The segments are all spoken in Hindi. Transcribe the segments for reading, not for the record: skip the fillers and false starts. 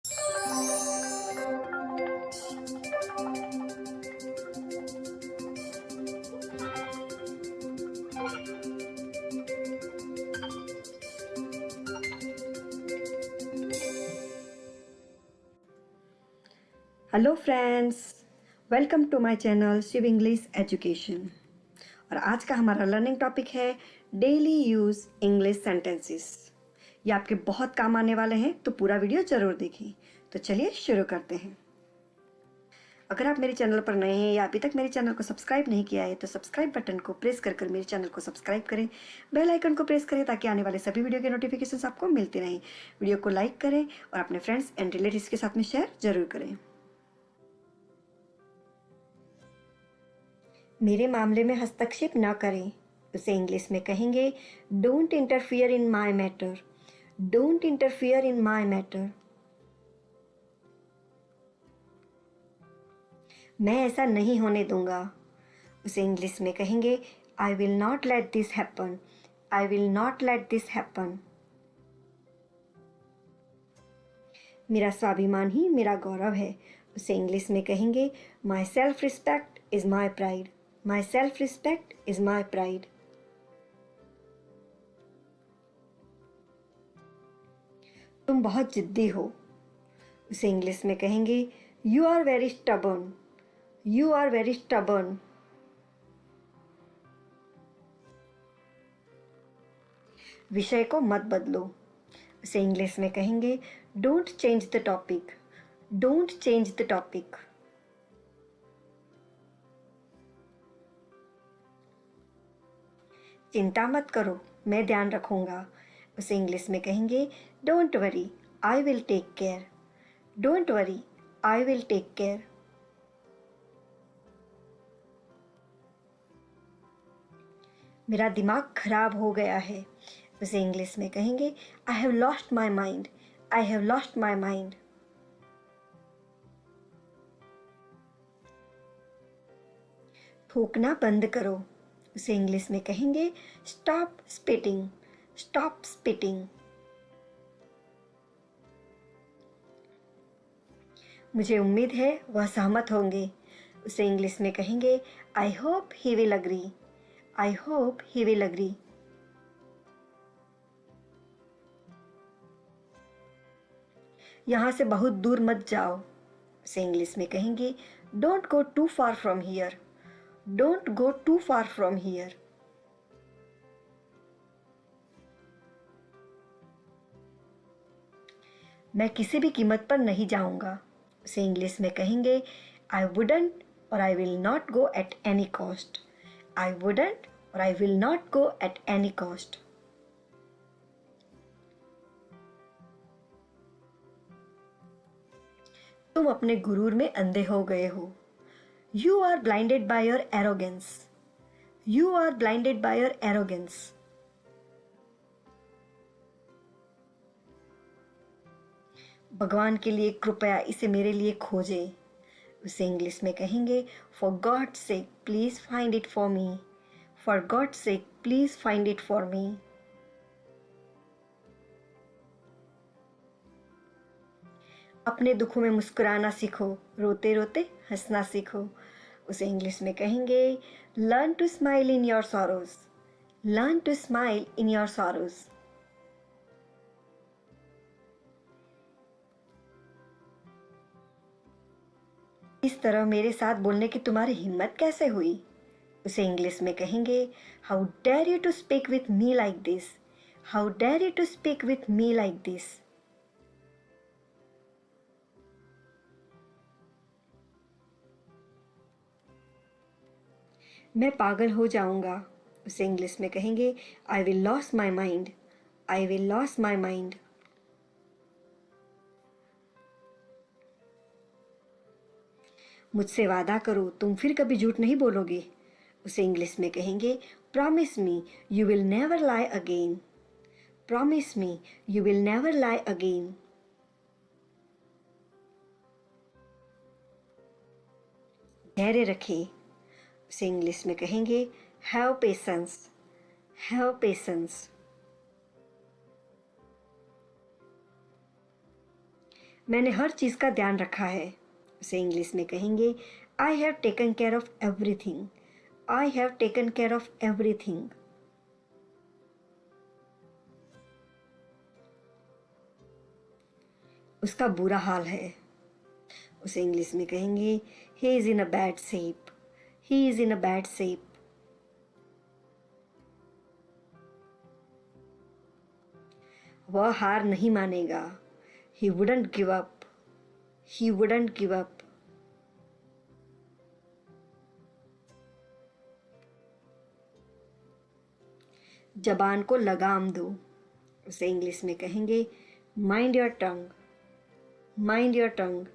Hello friends, welcome to my channel Shiv English education. और आज का हमारा लर्निंग टॉपिक है डेली यूज़ इंग्लिश सेंटेंसेस। ये आपके बहुत काम आने वाले हैं, तो पूरा वीडियो ज़रूर देखें। तो चलिए शुरू करते हैं। अगर आप मेरे चैनल पर नए हैं या अभी तक मेरे चैनल को सब्सक्राइब नहीं किया है तो सब्सक्राइब बटन को प्रेस कर मेरे चैनल को सब्सक्राइब करें, बेल आइकन को प्रेस करें ताकि आने वाले सभी वीडियो के नोटिफिकेशन आपको मिलते रहें। वीडियो को लाइक करें और अपने फ्रेंड्स एंड रिलेटिव्स के साथ में शेयर जरूर करें। मेरे मामले में हस्तक्षेप न करें, उसे इंग्लिश में कहेंगे don't interfere in my matter. Don't interfere in my matter. मैं ऐसा नहीं होने दूंगा, उसे इंग्लिश में कहेंगे I will not let this happen. I will not let this happen. मेरा स्वाभिमान ही मेरा गौरव है, उसे इंग्लिश में कहेंगे my self respect is my pride. My self respect is my pride. तुम बहुत जिद्दी हो, उसे इंग्लिश में कहेंगे you are very stubborn. You are very stubborn. विषय को मत बदलो, उसे इंग्लिश में कहेंगे don't change the topic. Don't change the topic. चिंता मत करो, मैं ध्यान रखूंगा, उसे इंग्लिश में कहेंगे don't worry, I will take care. Don't worry, I will take care. मेरा दिमाग खराब हो गया है, उसे इंग्लिश में कहेंगे I have lost my mind. I have lost my mind. थूकना बंद करो, उसे इंग्लिश में कहेंगे स्टॉप स्पिटिंग। Stop spitting. मुझे उम्मीद है वह सहमत होंगे, उसे इंग्लिश में कहेंगे I hope he will agree. I hope he will agree. यहाँ से बहुत दूर मत जाओ, उसे इंग्लिश में कहेंगे don't go too far from here. Don't go too far from here. मैं किसी भी कीमत पर नहीं जाऊंगा, उसे इंग्लिश में कहेंगे आई वुडंट और I will not go at any cost. I wouldn't और I will not go at any cost. तुम अपने गुरूर में अंधे हो गए हो। You are blinded by your arrogance. You are blinded by your arrogance. भगवान के लिए कृपया इसे मेरे लिए खोजे, उसे इंग्लिश में कहेंगे for God sake please find it for me. For God sake please find it for me. अपने दुखों में मुस्कुराना सीखो, रोते रोते हंसना सीखो, उसे इंग्लिश में कहेंगे learn to smile in your sorrows. Learn to smile in your sorrows. इस तरह मेरे साथ बोलने की तुम्हारी हिम्मत कैसे हुई, उसे इंग्लिश में कहेंगे how dare you to speak with me like this. How dare you to speak with me like this. मैं पागल हो जाऊंगा, उसे इंग्लिश में कहेंगे I will loss my mind. I will loss my mind. मुझसे वादा करो, तुम फिर कभी झूठ नहीं बोलोगे, उसे इंग्लिश में कहेंगे promise me you will never lie again. Promise me you will never lie again. धैर्य रखें, उसे इंग्लिश में कहेंगे हैव पेशेंस। Have patience. मैंने हर चीज़ का ध्यान रखा है। उसे इंग्लिश में कहेंगे I have taken care of everything. I have taken care of everything. उसका बुरा हाल है। उसे इंग्लिश में कहेंगे he is in a bad shape. He is in a bad shape. वह हार नहीं मानेगा। ही वुडंट गिव अप। ही वुडंट गिव अप। जबान को लगाम दो। उसे इंग्लिश में कहेंगे mind your tongue. Mind your tongue.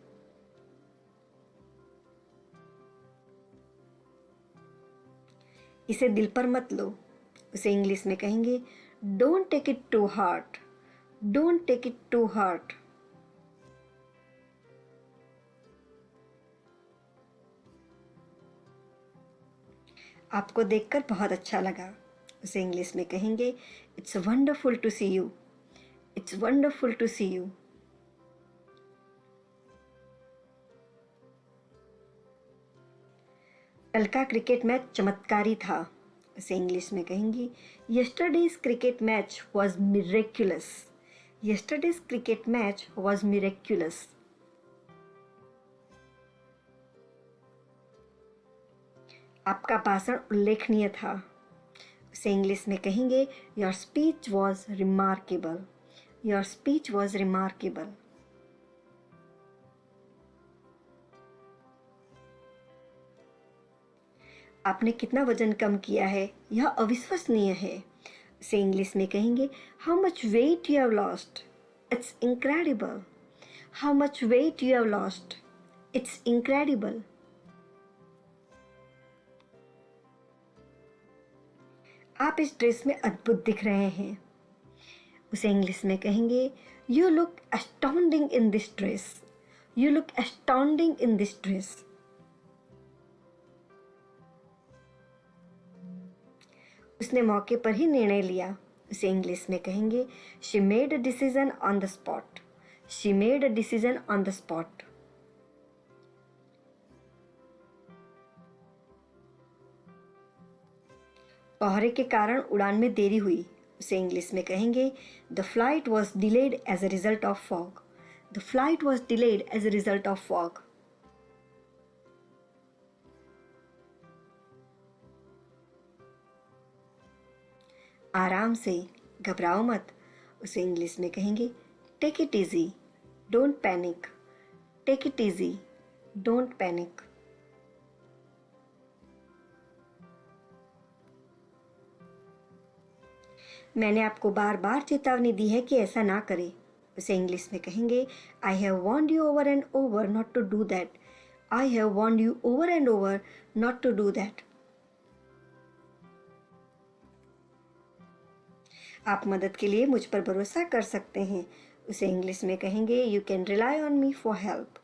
इसे दिल पर मत लो। उसे इंग्लिश में कहेंगे don't take it to heart. Don't take it to heart. आपको देखकर बहुत अच्छा लगा। उसे इंग्लिश में कहेंगे it's wonderful to see you. It's wonderful to see you. कल का क्रिकेट मैच चमत्कारी था। उसे इंग्लिश में कहेंगी yesterday's cricket match was miraculous. Yesterday's cricket match was miraculous. आपका भाषण उल्लेखनीय था। उसे इंग्लिश में कहेंगे your speech was remarkable. Your speech was remarkable. आपने कितना वजन कम किया है, यह अविश्वसनीय है। उसे इंग्लिश में कहेंगे how much weight you have lost. It's incredible. How much weight you have lost. It's incredible. आप इस ड्रेस में अद्भुत दिख रहे हैं। उसे इंग्लिश में कहेंगे you look astounding in this dress. You look astounding in this dress. उसने मौके पर ही निर्णय लिया। उसे इंग्लिश में कहेंगे she made a decision on the spot. She made a decision on the spot. कोहरे के कारण उड़ान में देरी हुई। उसे इंग्लिश में कहेंगे the flight was delayed as a result of fog. The flight was delayed as a result of fog. आराम से, घबराओ मत। उसे इंग्लिश में कहेंगे take it easy. Don't panic. Take it easy. Don't panic. मैंने आपको बार बार चेतावनी दी है कि ऐसा ना करें। उसे इंग्लिश में कहेंगे I have warned you over and over not to do that. I have warned you over and over not to do that. आप मदद के लिए मुझ पर भरोसा कर सकते हैं। उसे इंग्लिश में कहेंगे you can rely on me for help.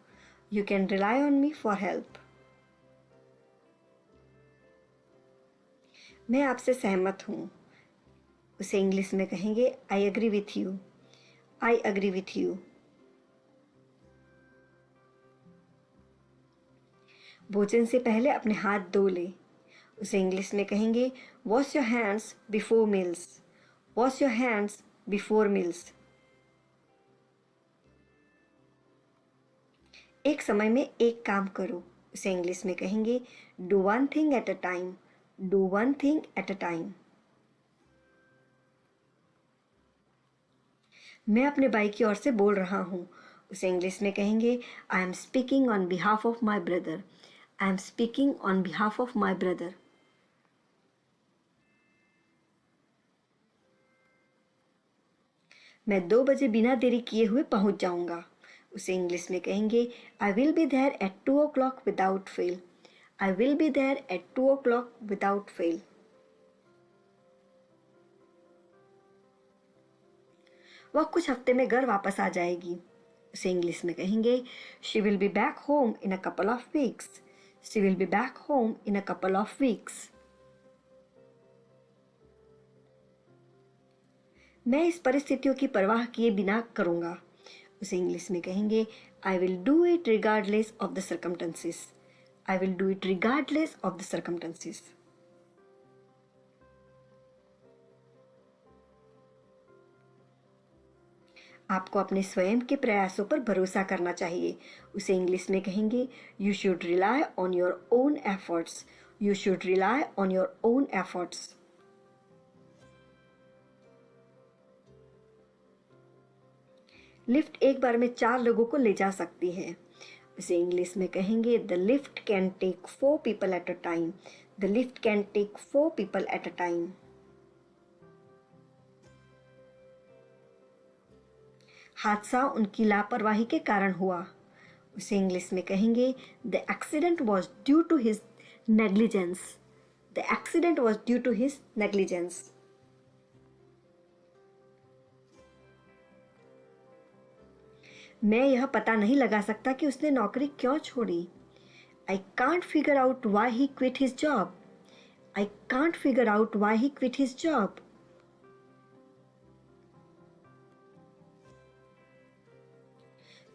You can rely on me for help. मैं आपसे सहमत हूँ। उसे इंग्लिश में कहेंगे I agree with you. I agree with you. भोजन से पहले अपने हाथ धो ले। उसे इंग्लिश में कहेंगे wash your hands before meals. Wash your hands before meals. एक समय में एक काम करो। उसे इंग्लिश में कहेंगे do one thing at a time. Do one thing at a time. मैं अपने भाई की ओर से बोल रहा हूँ। उसे इंग्लिश में कहेंगे I am speaking on behalf of my brother. I am speaking on behalf of my brother. मैं 2 बजे बिना देरी किए हुए पहुंच जाऊंगा। उसे इंग्लिश में कहेंगे I will be there at 2 o'clock without fail. I will be there at 2 o'clock without fail. वह कुछ हफ्ते में घर वापस आ जाएगी। उसे इंग्लिश में कहेंगे she will be back home in a couple of weeks. She will be back home in a couple of weeks. मैं इस परिस्थितियों की परवाह किए बिना करूंगा। उसे इंग्लिश में कहेंगे I will do it regardless of the circumstances. I will do it regardless of the circumstances. आपको अपने स्वयं के प्रयासों पर भरोसा करना चाहिए। उसे इंग्लिश में कहेंगे you should rely on your own efforts. You should rely on your own efforts. Lift एक बार में 4 लोगों को ले जा सकती है। उसे इंग्लिश में कहेंगे the lift can take 4 people at a time. The lift can take 4 people at a time. हादसा उनकी लापरवाही के कारण हुआ। उसे इंग्लिश में कहेंगे the accident was due to his negligence. The accident was due to his negligence. मैं यह पता नहीं लगा सकता कि उसने नौकरी क्यों छोड़ी। I can't figure out why he quit his job. I can't figure out why he quit his job.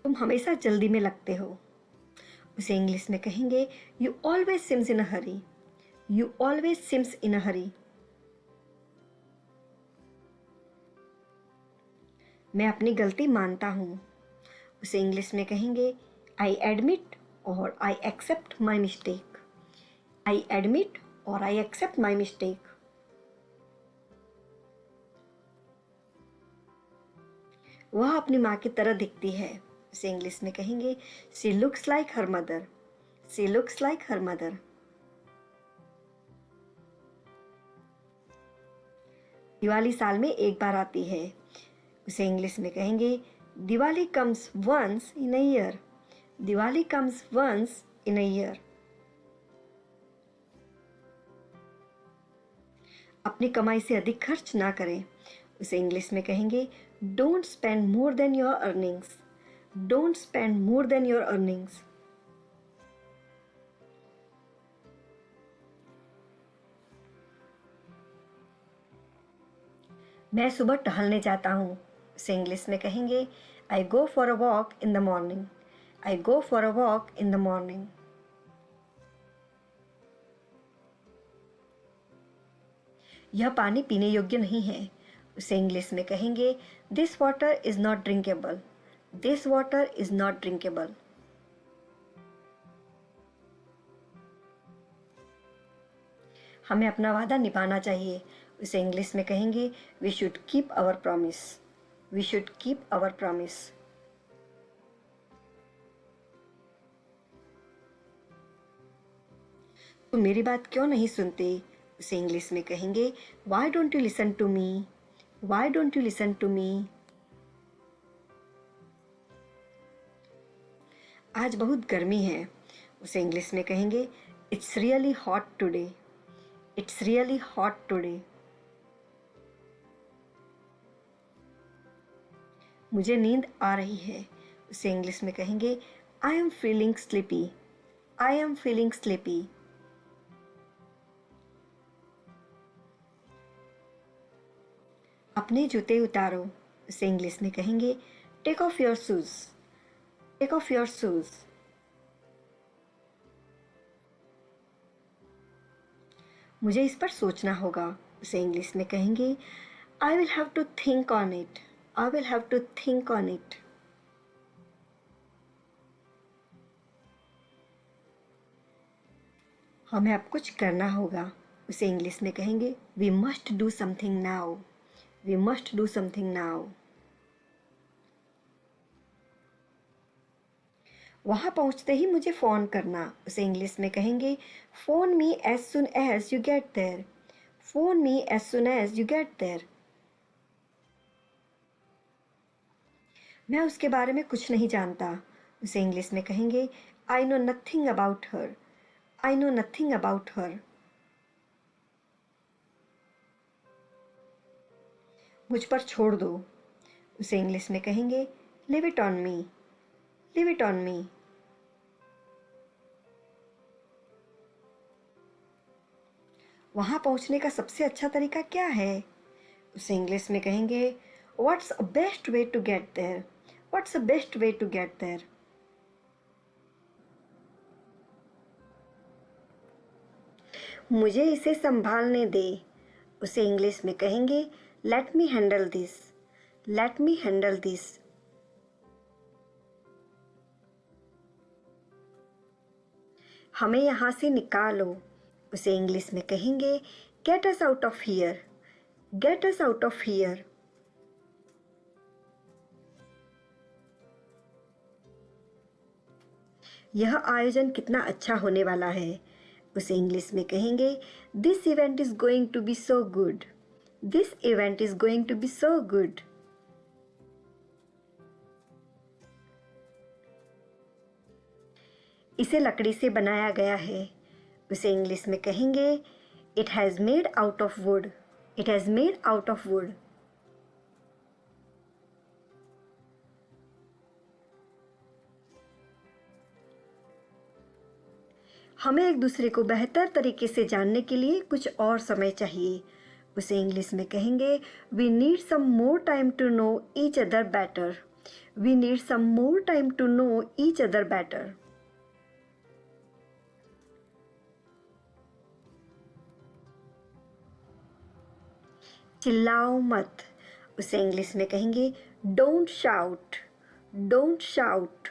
तुम हमेशा जल्दी में लगते हो। उसे इंग्लिश में कहेंगे you always seems in a hurry. You always seems in a hurry. मैं अपनी गलती मानता हूँ। उसे इंग्लिश में कहेंगे आई एडमिट और I accept my mistake. I admit और आई एक्सेप्ट माई मिस्टेक। वह अपनी माँ की तरह दिखती है। उसे इंग्लिश में कहेंगे she looks like her mother. She looks like her mother. Diwali साल में एक बार आती है। उसे इंग्लिश में कहेंगे Diwali comes once in a year. Diwali comes once in a year. अपनी कमाई से अधिक खर्च ना करें। उसे इंग्लिश में कहेंगे don't spend more than your earnings. Don't spend more than your earnings. मैं सुबह टहलने जाता हूँ। उसे इंग्लिश में कहेंगे I go for a walk in the morning. I go for a walk in the morning. यह पानी पीने योग्य नहीं है। उसे इंग्लिश में कहेंगे this water is not drinkable. This water is not drinkable. हमें अपना वादा निभाना चाहिए। उसे इंग्लिश में कहेंगे we should keep our promise. We should keep our promise. तुम मेरी बात क्यों नहीं सुनते। उसे इंग्लिश में कहेंगे why don't you listen to me. Why don't you listen to me. आज बहुत गर्मी है। उसे इंग्लिश में कहेंगे it's really hot today. It's really hot today. मुझे नींद आ रही है। उसे इंग्लिश में कहेंगे I am feeling sleepy. I am feeling sleepy. अपने जूते उतारो। उसे इंग्लिश में कहेंगे take off your shoes. Take off your shoes. मुझे इस पर सोचना होगा। उसे इंग्लिश में कहेंगे I will have to think on it. I will have to think on it. हमें अब कुछ करना होगा। उसे इंग्लिश में कहेंगे we must do something now. We must do something now. वहाँ पहुँचते ही मुझे फ़ोन करना। उसे इंग्लिश में कहेंगे phone me as soon as you get there. Phone me as soon as you get there. मैं उसके बारे में कुछ नहीं जानता। उसे इंग्लिश में कहेंगे I know nothing about her. I know nothing about her. मुझ पर छोड़ दो। उसे इंग्लिश में कहेंगे live it on me. Live it on me. वहाँ पहुँचने का सबसे अच्छा तरीका क्या है। उसे इंग्लिश में कहेंगे what's a best way to get there. What's the best way to get there? मुझे इसे संभालने दे, उसे इंग्लिश में कहेंगे let me handle this, let me handle this. हमें यहाँ से निकालो, उसे इंग्लिश में कहेंगे get us out of here, get us out of here. यह आयोजन कितना अच्छा होने वाला है, उसे इंग्लिश में कहेंगे this event is going to be so good, this event is going to be so good. इसे लकड़ी से बनाया गया है, उसे इंग्लिश में कहेंगे it has made out of would, it has made out of would. हमें एक दूसरे को बेहतर तरीके से जानने के लिए कुछ और समय चाहिए, उसे इंग्लिश में कहेंगे we need some more time to know each other better, we need some more time to know each other better. चिल्लाओ मत, उसे इंग्लिश में कहेंगे डोंट शाउट, डोंट शाउट।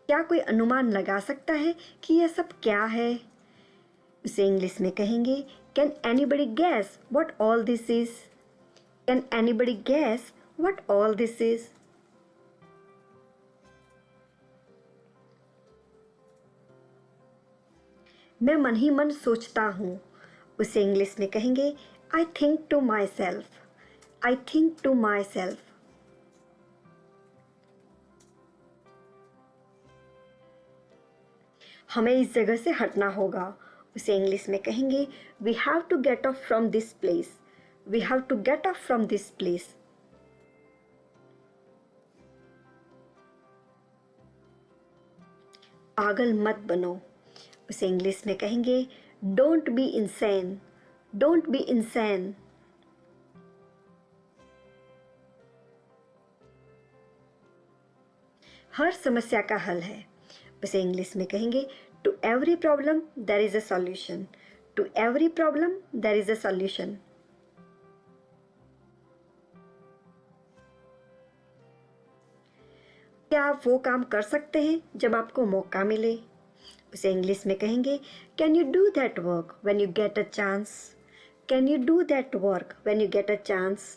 क्या कोई अनुमान लगा सकता है कि यह सब क्या है, उसे इंग्लिश में कहेंगे can anybody gas what all this is, can anybody gas what all this is. मैं मन ही मन सोचता हूँ, उसे इंग्लिश में कहेंगे I think to myself, I think to myself. हमें इस जगह से हटना होगा, उसे इंग्लिश में कहेंगे we have to get off from this place, we have to get off from this place. पागल मत बनो, उसे इंग्लिश में कहेंगे don't be insane, don't be insane. हर समस्या का हल है, उसे इंग्लिश में कहेंगे to every problem there is a solution, to every problem there is a solution. क्या आप वो काम कर सकते हैं जब आपको मौका मिले, उसे इंग्लिश में कहेंगे can you do that work when you get a chance, can you do that work when you get a chance.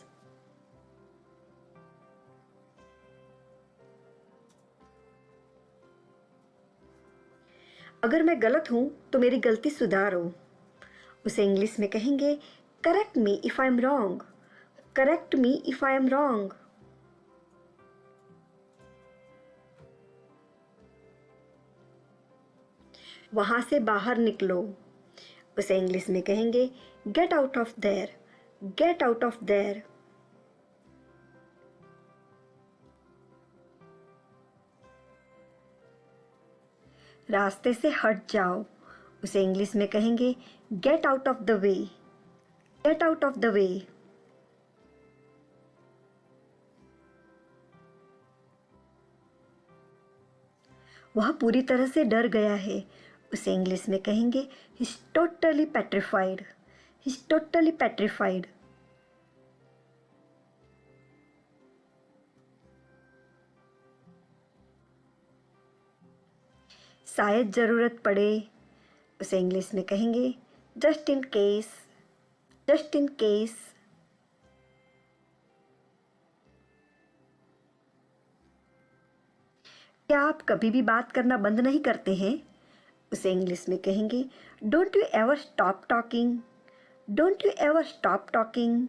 अगर मैं गलत हूं तो मेरी गलती सुधारो, उसे इंग्लिश में कहेंगे correct me if I am wrong, correct me if I am wrong. वहां से बाहर निकलो, उसे इंग्लिश में कहेंगे get out of their, get out of their. रास्ते से हट जाओ, उसे इंग्लिश में कहेंगे get out of the way, get out of the way. वह पूरी तरह से डर गया है, उसे इंग्लिश में कहेंगे he is totally petrified, he is totally petrified. शायद ज़रूरत पड़े, उसे इंग्लिश में कहेंगे just in case, just in case. क्या आप कभी भी बात करना बंद नहीं करते हैं, उसे इंग्लिश में कहेंगे don't you ever stop talking, don't you ever stop talking.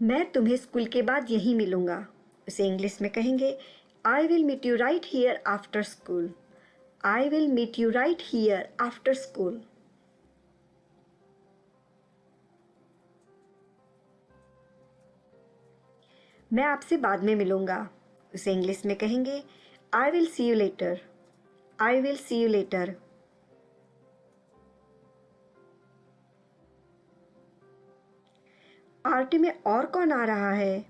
मैं तुम्हें स्कूल के बाद यहीं मिलूंगा, उसे इंग्लिश में कहेंगे I will meet you right here after school, I will meet you right here after school. मैं आपसे बाद में मिलूंगा, उसे इंग्लिश में कहेंगे I will see you later, I will see you later. Party में और कौन आ रहा है?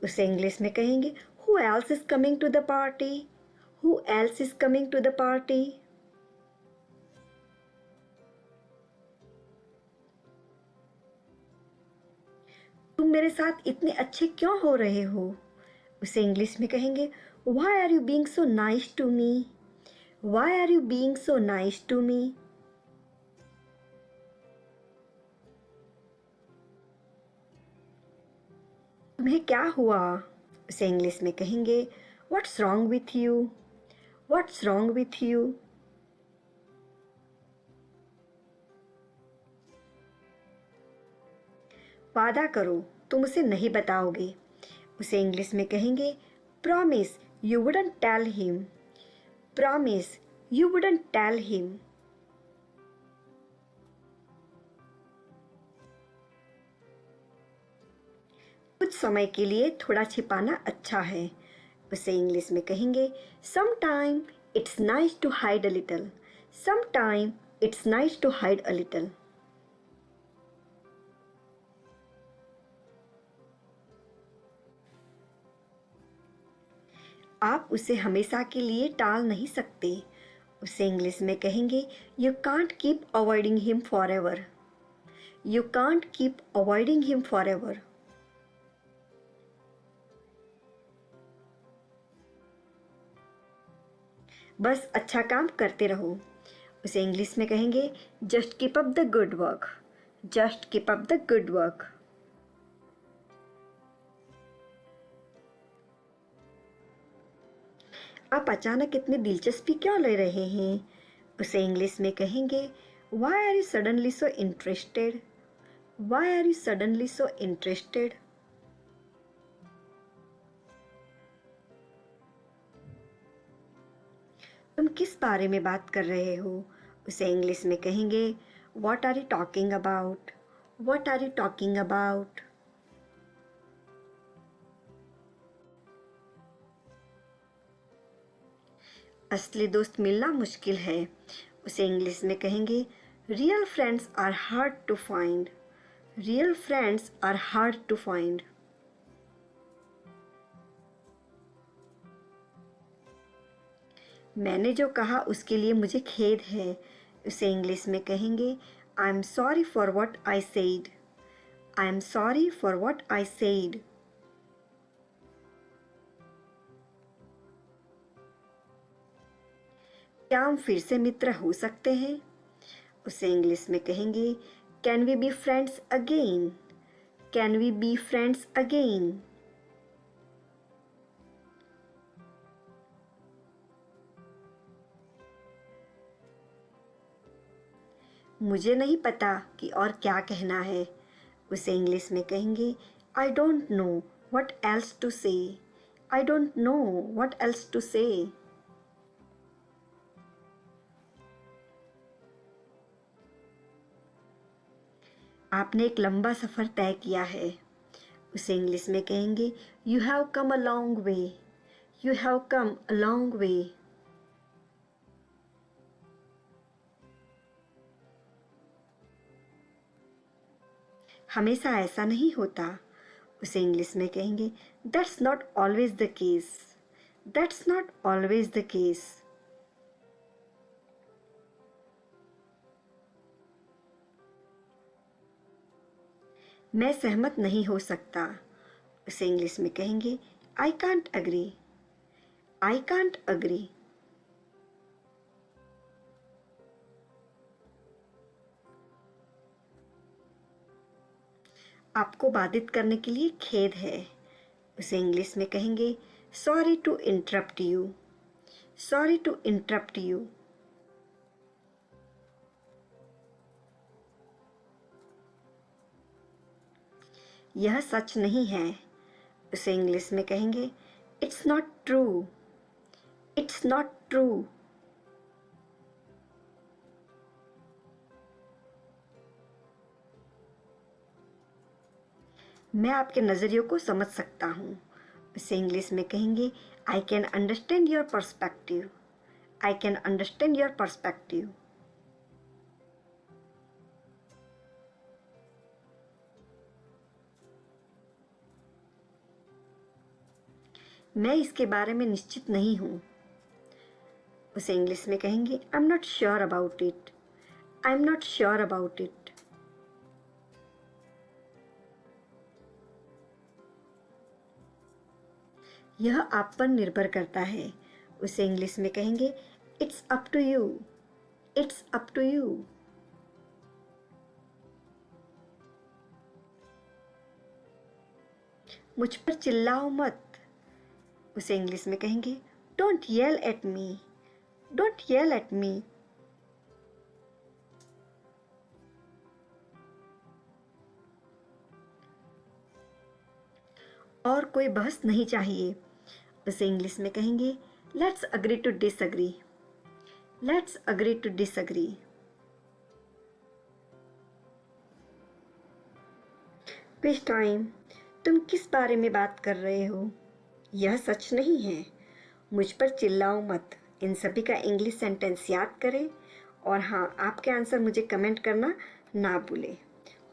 उसे इंग्लिश में कहेंगे who else is coming to the party. Who else is coming to the party. तुम मेरे साथ इतने अच्छे क्यों हो रहे हो? उसे इंग्लिश में कहेंगे why are you being so nice to me. Why are you being so nice to me. तुम्हें क्या हुआ? उसे इंग्लिश में कहेंगे what's wrong with you. What's wrong with you. वादा करो तुम उसे नहीं बताओगे। उसे इंग्लिश में कहेंगे promise you wouldn't tell him. Promise you wouldn't tell him. कुछ समय के लिए थोड़ा छिपाना अच्छा है। उसे इंग्लिश में कहेंगे some time it's nice to hide a little. Some time it's nice to hide a little. आप उसे हमेशा के लिए टाल नहीं सकते। उसे इंग्लिश में कहेंगे you can't keep avoiding him for ever. You can't keep avoiding him for ever. बस अच्छा काम करते रहो। उसे इंग्लिश में कहेंगे just keep up the good work. Just keep up the good work. आप अचानक इतनी दिलचस्पी क्यों ले रहे हैं? उसे इंग्लिश में कहेंगे why are you suddenly so interested. Why are you suddenly so interested. तुम किस बारे में बात कर रहे हो? उसे इंग्लिश में कहेंगे what are you talking about. What are you talking about. असली दोस्त मिलना मुश्किल है। उसे इंग्लिश में कहेंगे real friends are hard to find. Real friends are hard to find. मैंने जो कहा उसके लिए मुझे खेद है। उसे इंग्लिश में कहेंगे I am sorry for what I said. I am sorry for what I said. क्या हम फिर से मित्र हो सकते हैं? उसे इंग्लिश में कहेंगे can we be friends again. Can we be friends again. मुझे नहीं पता कि और क्या कहना है। उसे इंग्लिश में कहेंगे I don't know what else to say. I don't know what else to say. आपने एक लंबा सफ़र तय किया है। उसे इंग्लिश में कहेंगे you have come a long way. You have come a long way. हमेशा ऐसा नहीं होता। उसे इंग्लिश में कहेंगे that's not always the case. That's not always the case. मैं सहमत नहीं हो सकता। उसे इंग्लिश में कहेंगे I can't agree. I can't agree. आपको बाधित करने के लिए खेद है। उसे इंग्लिश में कहेंगे sorry to interrupt you. Sorry to interrupt you. यह सच नहीं है। उसे इंग्लिश में कहेंगे it's not true. It's not true. मैं आपके नज़रियों को समझ सकता हूँ। उसे इंग्लिश में कहेंगे I can understand your perspective. I can understand your perspective. मैं इसके बारे में निश्चित नहीं हूँ। उसे इंग्लिश में कहेंगे I am not sure about it. I am not sure about it. यह आप पर निर्भर करता है। उसे इंग्लिश में कहेंगे it's up to you. It's up to you. मुझ पर चिल्लाओ मत। उसे इंग्लिश में कहेंगे don't yell at me. Don't yell at me. और कोई बहस नहीं चाहिए। उसे इंग्लिश में कहेंगे let's agree to disagree. Let's agree to disagree. Which time, तुम किस बारे में बात कर रहे हो? यह सच नहीं है। मुझ पर चिल्लाओ मत। इन सभी का इंग्लिश सेंटेंस याद करें और हाँ, आपके आंसर मुझे कमेंट करना ना भूलें।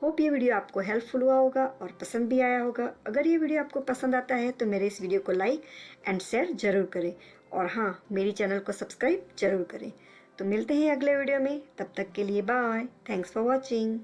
होप ये वीडियो आपको हेल्पफुल हुआ होगा और पसंद भी आया होगा। अगर ये वीडियो आपको पसंद आता है तो मेरे इस वीडियो को लाइक एंड शेयर ज़रूर करें और हाँ, मेरी चैनल को सब्सक्राइब ज़रूर करें। तो मिलते हैं अगले वीडियो में। तब तक के लिए बाय। Thanks for watching.